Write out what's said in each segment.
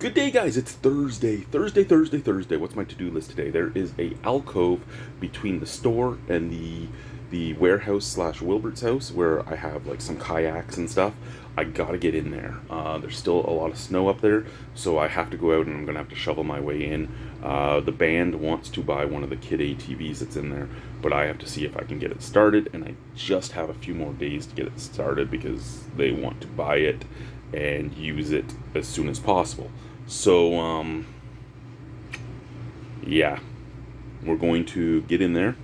Good day, guys. It's Thursday. What's my to-do list today? There is a alcove between the store and the warehouse slash Wilbert's house where I have like some kayaks and stuff. I gotta get in there. There's still a lot of snow up there, so I have to go out and I'm gonna have to shovel my way in. The band wants to buy one of the kid ATVs that's in there, but I have to see if I can get it started, and I just have a few more days to get it started because they want to buy it and use it as soon as possible. So, yeah, we're going to get in there,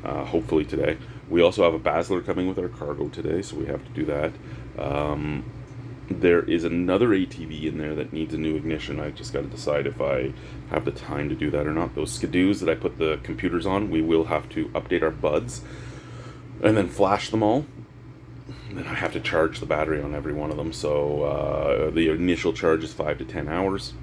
hopefully today. We also have a Basler coming with our cargo today, so we have to do that. There is another ATV in there that needs a new ignition. I just got to decide if I have the time to do that or not. Those skidoos that I put the computers on, we will have to update our buds and then flash them all. Then I have to charge the battery on every one of them. So the initial charge is 5 to 10 hours.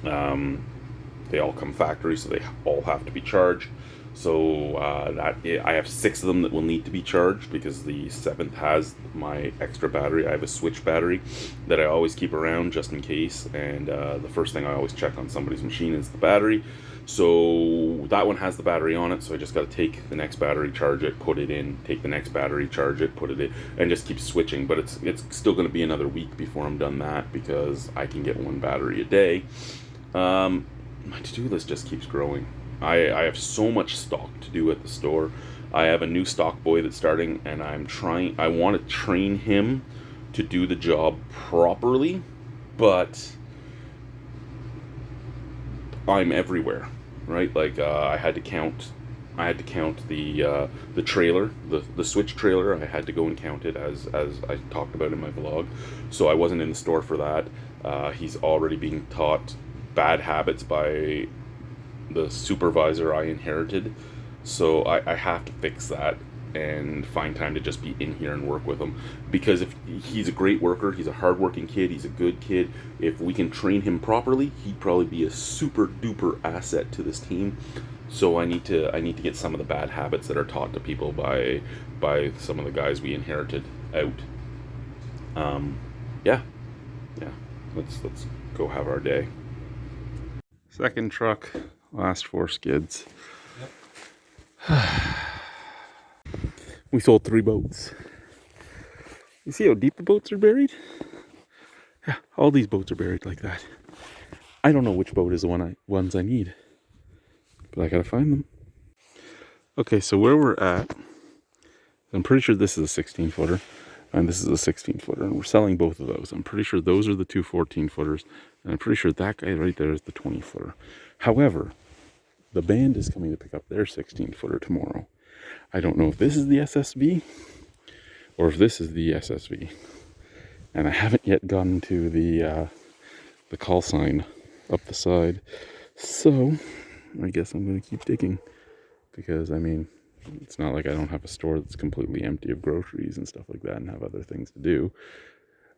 They all come factory, so they all have to be charged. So I have 6 of them that will need to be charged because the 7th has my extra battery. I have a switch battery that I always keep around just in case. And the first thing I always check on somebody's machine is the battery. So that one has the battery on it, so I just got to take the next battery, charge it, put it in, take the next battery, charge it, put it in, and just keep switching. But it's still going to be another week before I'm done that because I can get one battery a day. My to-do list just keeps growing. I have so much stock to do at the store. I have a new stock boy that's starting, and I want to train him to do the job properly, but I'm everywhere. Right, like I had to count the trailer, the switch trailer. I had to go and count it as I talked about in my vlog. So I wasn't in the store for that. He's already being taught bad habits by the supervisor I inherited. So I have to fix that and find time to just be in here and work with him, because if he's a great worker, he's a hardworking kid, he's a good kid. If we can train him properly, he'd probably be a super duper asset to this team. So I need to get some of the bad habits that are taught to people by some of the guys we inherited out. Yeah, let's go have our day. Second truck, last 4 skids. We sold 3 boats. You see how deep the boats are buried? Yeah, all these boats are buried like that. I don't know which boat is the ones I need, but I gotta find them. Okay, so where we're at, I'm pretty sure this is a 16 footer, and this is a 16 footer, and we're selling both of those. I'm pretty sure those are the 2 14 footers, and I'm pretty sure that guy right there is the 20 footer. However, the band is coming to pick up their 16 footer tomorrow. I don't know if this is the SSV or if this is the SSV, and I haven't yet gotten to the call sign up the side, so I guess I'm going to keep digging, because I mean, it's not like I don't have a store that's completely empty of groceries and stuff like that and have other things to do.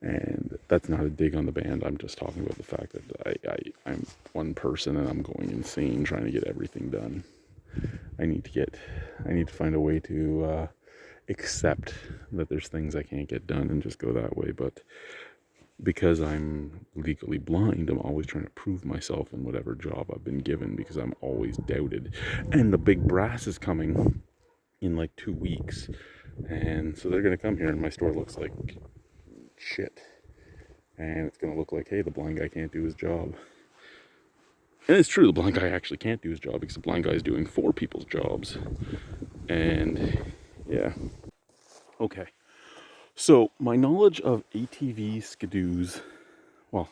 And that's not a dig on the band. I'm just talking about the fact that I'm one person and I'm going insane trying to get everything done. I need to find a way to accept that there's things I can't get done and just go that way. But because I'm legally blind, I'm always trying to prove myself in whatever job I've been given, because I'm always doubted. And the big brass is coming in like 2 weeks. And so they're going to come here, and my store looks like shit. And it's going to look like, hey, the blind guy can't do his job. And it's true, the blind guy actually can't do his job, because the blind guy is doing 4 people's jobs. And yeah. Okay. So my knowledge of ATV skidoos, well,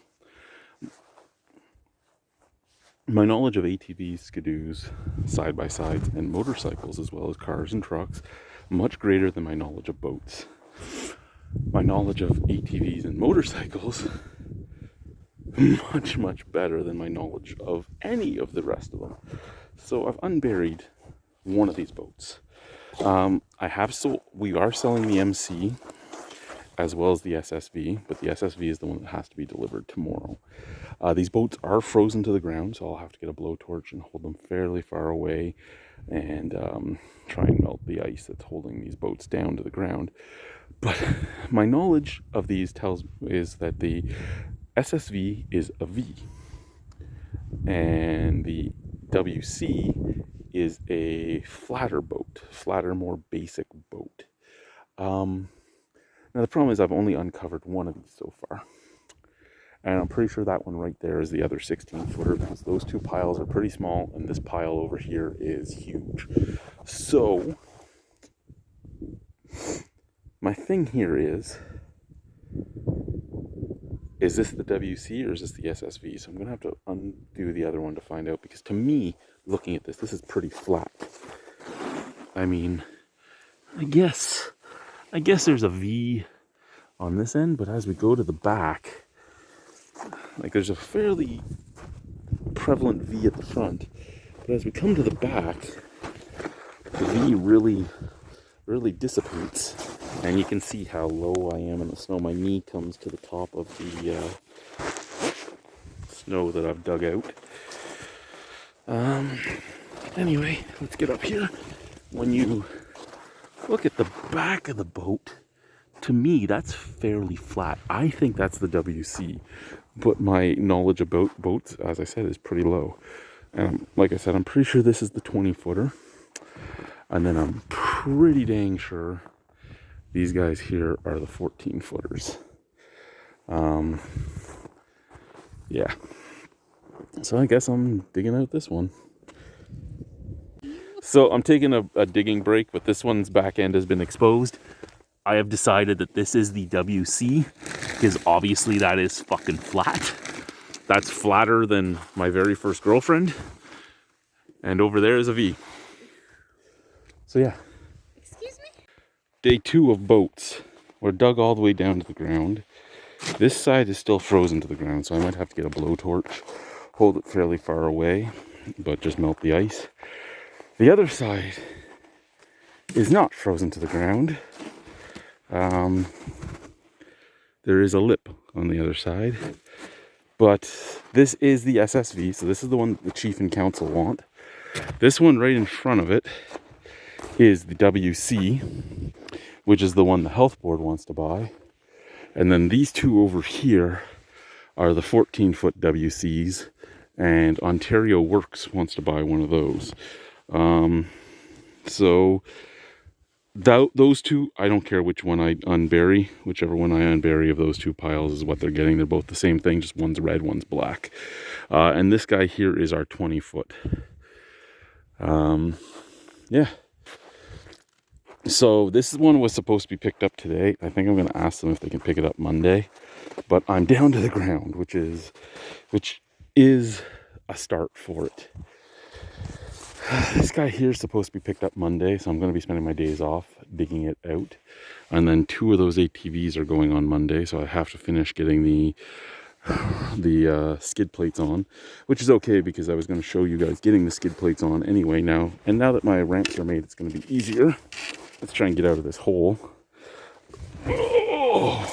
my knowledge of ATVs, skidoos, side-by-sides, and motorcycles, as well as cars and trucks, much greater than my knowledge of boats. My knowledge of ATVs and motorcycles, much, much better than my knowledge of any of the rest of them. So I've unburied one of these boats. We are selling the MC as well as the SSV, but the SSV is the one that has to be delivered tomorrow. These boats are frozen to the ground, so I'll have to get a blowtorch and hold them fairly far away and try and melt the ice that's holding these boats down to the ground. But my knowledge of these is that the SSV is a V, and the WC is a flatter boat, flatter, more basic boat. Now the problem is I've only uncovered one of these so far, and I'm pretty sure that one right there is the other 16-footer, because those two piles are pretty small and this pile over here is huge. So my thing here is this the WC or is this the SSV? So I'm gonna have to undo the other one to find out, because to me, looking at this is pretty flat. I mean, I guess there's a V on this end, but as we go to the back, like there's a fairly prevalent V at the front, but as we come to the back, the V really dissipates, and you can see how low I am in the snow. My knee comes to the top of the snow that I've dug out. Anyway, let's get up here. When you look at the back of the boat, to me, that's fairly flat. I think that's the WC, but my knowledge about boats, as I said, is pretty low. And like I said, I'm pretty sure this is the 20-footer. And then I'm pretty dang sure these guys here are the 14-footers. Yeah. So I guess I'm digging out this one. So I'm taking a digging break, but this one's back end has been exposed. I have decided that this is the WC, because obviously that is fucking flat. That's flatter than my very first girlfriend. And over there is a V. So yeah. Excuse me? Day 2 of boats. We're dug all the way down to the ground. This side is still frozen to the ground, so I might have to get a blowtorch, hold it fairly far away, but just melt the ice. The other side is not frozen to the ground. There is a lip on the other side, but this is the SSV, so this is the one the chief and council want. This one right in front of it is the WC, which is the one the health board wants to buy. And then these two over here are the 14-foot WCs, and Ontario Works wants to buy one of those. So those two, I don't care which one I unbury. Whichever one I unbury of those two piles is what they're getting. They're both the same thing, just one's red, one's black. And this guy here is our 20-foot. Yeah. So this one was supposed to be picked up today. I think I'm going to ask them if they can pick it up Monday. But I'm down to the ground, which is a start for it. This guy here is supposed to be picked up Monday, so I'm going to be spending my days off digging it out. And then 2 of those ATVs are going on Monday, so I have to finish getting the skid plates on, which is okay because I was going to show you guys getting the skid plates on anyway now. And now that my ramps are made, it's going to be easier. Let's try and get out of this hole. Oh.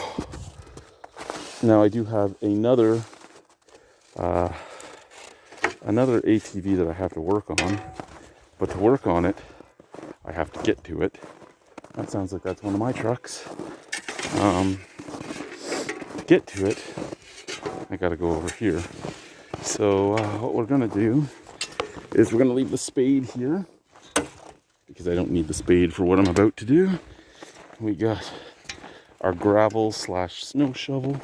Now I do have another ATV that I have to work on, but to work on it, I have to get to it. That sounds like that's one of my trucks. To get to it, I gotta go over here. So what we're gonna do is we're gonna leave the spade here, because I don't need the spade for what I'm about to do. We got our gravel / snow shovel,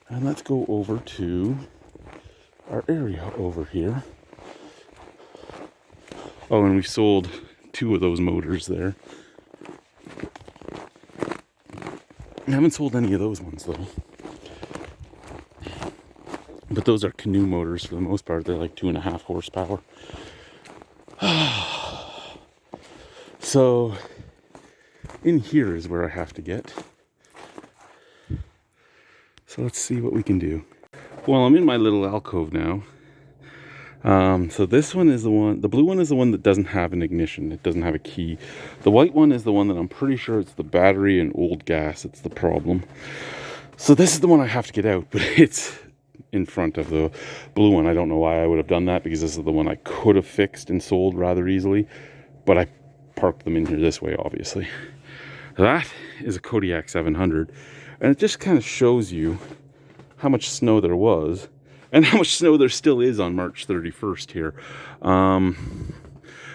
and let's go over to our area over here. Oh, and we sold 2 of those motors there. I haven't sold any of those ones though. But those are canoe motors for the most part. They're like 2.5 horsepower. So in here is where I have to get. So let's see what we can do. Well, I'm in my little alcove now. So this one is the one, the blue one is the one that doesn't have an ignition. It doesn't have a key. The white one is the one that I'm pretty sure it's the battery and old gas. It's the problem. So this is the one I have to get out, but it's in front of the blue one. I don't know why I would have done that, because this is the one I could have fixed and sold rather easily, but I parked them in here this way, obviously. That is a Kodiak 700, and it just kind of shows you how much snow there was and how much snow there still is on March 31st here.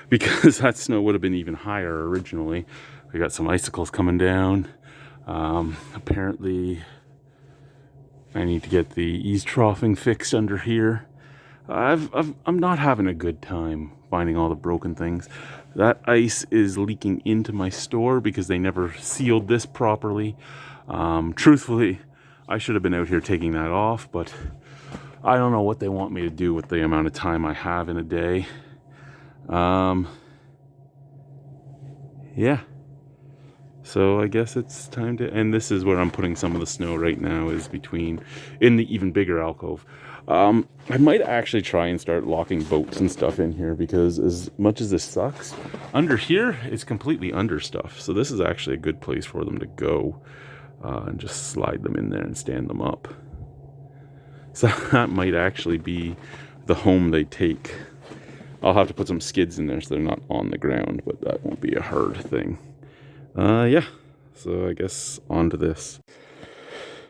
Because that snow would have been even higher originally. We got some icicles coming down. Apparently I need to get the ease troughing fixed under here. I'm not having a good time finding all the broken things. That ice is leaking into my store because they never sealed this properly. Truthfully, I should have been out here taking that off, but I don't know what they want me to do with the amount of time I have in a day. Yeah. So I guess it's time to, and this is where I'm putting some of the snow right now, is in the even bigger alcove. I might actually try and start locking boats and stuff in here, because as much as this sucks, under here it's completely under stuff. So this is actually a good place for them to go, and just slide them in there and stand them up. So that might actually be the home they take. I'll have to put some skids in there so they're not on the ground, but that won't be a hard thing. Yeah, so I guess on to this.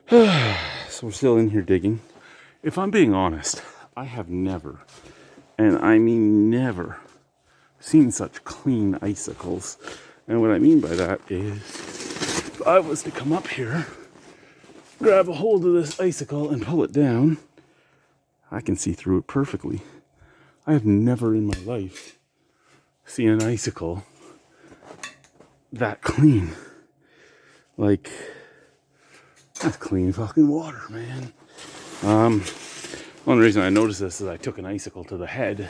So we're still in here digging. If I'm being honest, I have never, and I mean never, seen such clean icicles. And what I mean by that is, if I was to come up here, grab a hold of this icicle and pull it down, I can see through it perfectly. I have never in my life seen an icicle that clean. Like, that's clean fucking water, man. Only reason I noticed this is I took an icicle to the head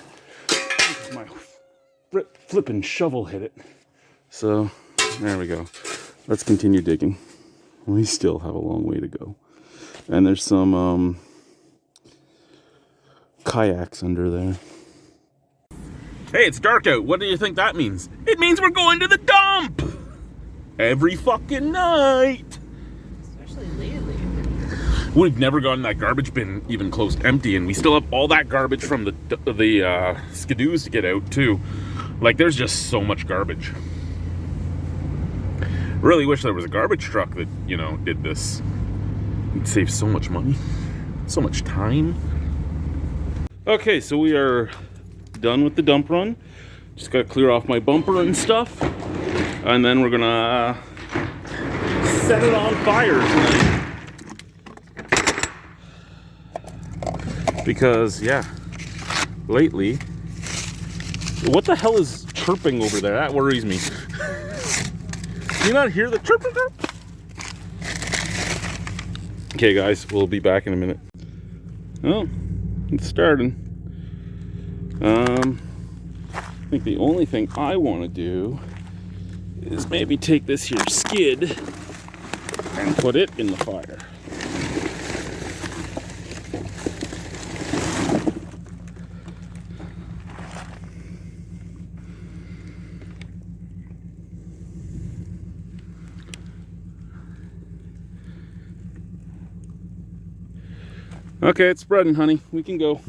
because my flippin' shovel hit it. So, there we go. Let's continue digging. We still have a long way to go. And there's some kayaks under there. Hey, it's dark out. What do you think that means? It means we're going to the dump! Every fucking night! Especially lately. We've never gotten that garbage bin even close to empty, and we still have all that garbage from the skidoos to get out, too. Like, there's just so much garbage. Really wish there was a garbage truck that, you know, did this. It'd save so much money. So much time. Okay, so we are done with the dump run. Just gotta clear off my bumper and stuff, and then we're gonna set it on fire tonight. Because yeah, lately, what the hell is chirping over there? That worries me. Do you not hear the chirp? Okay guys, we'll be back in a minute. Oh, it's starting. I think the only thing I want to do is maybe take this here skid and put it in the fire. Okay, it's spreading, honey. We can go.